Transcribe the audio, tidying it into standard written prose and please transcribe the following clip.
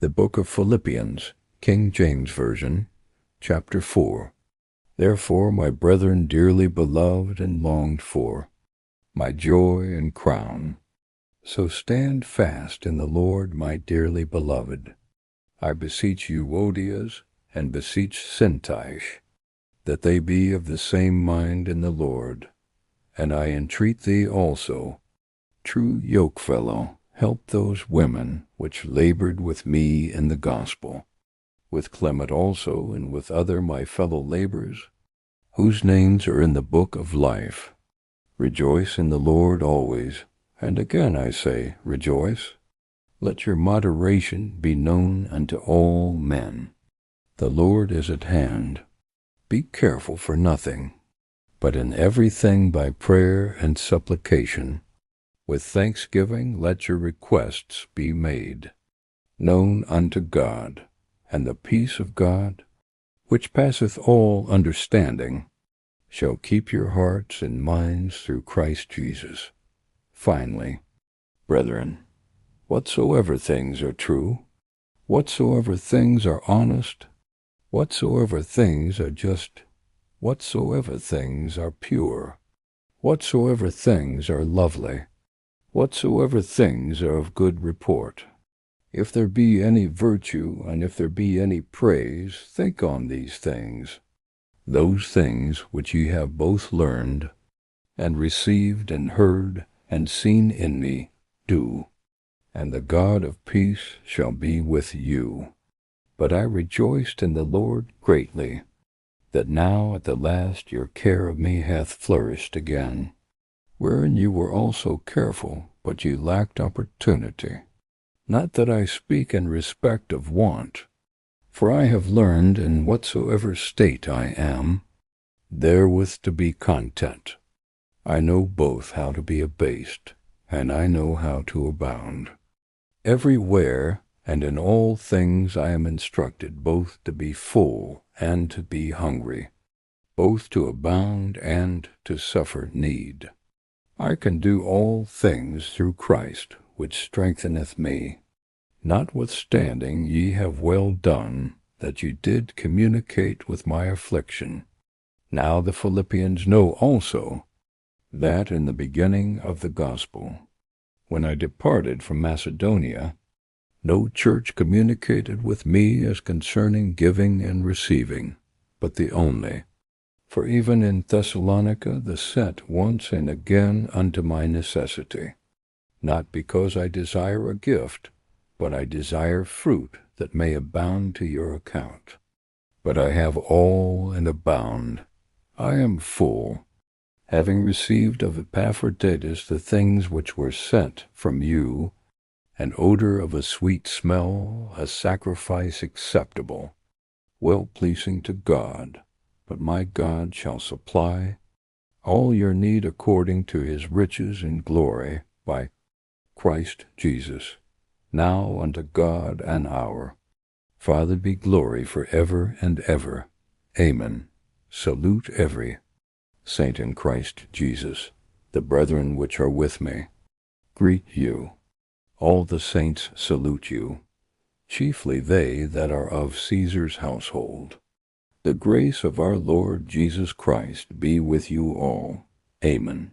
The book of Philippians, King James Version, chapter 4. Therefore, my brethren dearly beloved and longed for, my joy and crown, so stand fast in the Lord, my dearly beloved. I beseech Euodias and beseech Syntyche, that they be of the same mind in the Lord. And I entreat thee also, true yokefellow, help those women which labored with me in the gospel, with Clement also, and with other my fellow laborers, whose names are in the book of life. Rejoice in the Lord always, and again I say, rejoice. Let your moderation be known unto all men. The Lord is at hand. Be careful for nothing, but in everything by prayer and supplication, with thanksgiving let your requests be made known unto God, and the peace of God, which passeth all understanding, shall keep your hearts and minds through Christ Jesus. Finally, brethren, whatsoever things are true, whatsoever things are honest, whatsoever things are just, whatsoever things are pure, whatsoever things are lovely, whatsoever things are of good report, if there be any virtue, and if there be any praise, think on these things. Those things which ye have both learned, and received, and heard, and seen in me, do, and the God of peace shall be with you. But I rejoiced in the Lord greatly, that now at the last your care of me hath flourished again, wherein you were also careful, but ye lacked opportunity. Not that I speak in respect of want, for I have learned in whatsoever state I am, therewith to be content. I know both how to be abased, and I know how to abound. Everywhere and in all things I am instructed both to be full and to be hungry, both to abound and to suffer need. I can do all things through Christ, which strengtheneth me. Notwithstanding ye have well done, that you did communicate with my affliction. Now the Philippians know also, that in the beginning of the gospel, when I departed from Macedonia, no church communicated with me as concerning giving and receiving, but the only. For even in Thessalonica the sent once and again unto my necessity, not because I desire a gift, but I desire fruit that may abound to your account. But I have all and abound. I am full, having received of Epaphroditus the things which were sent from you, an odor of a sweet smell, a sacrifice acceptable, well-pleasing to God. But my God shall supply all your need according to his riches in glory by Christ Jesus. Now unto God and our Father be glory for ever and ever. Amen. Salute every saint in Christ Jesus. The brethren which are with me greet you. All the saints salute you, chiefly they that are of Caesar's household. The grace of our Lord Jesus Christ be with you all. Amen.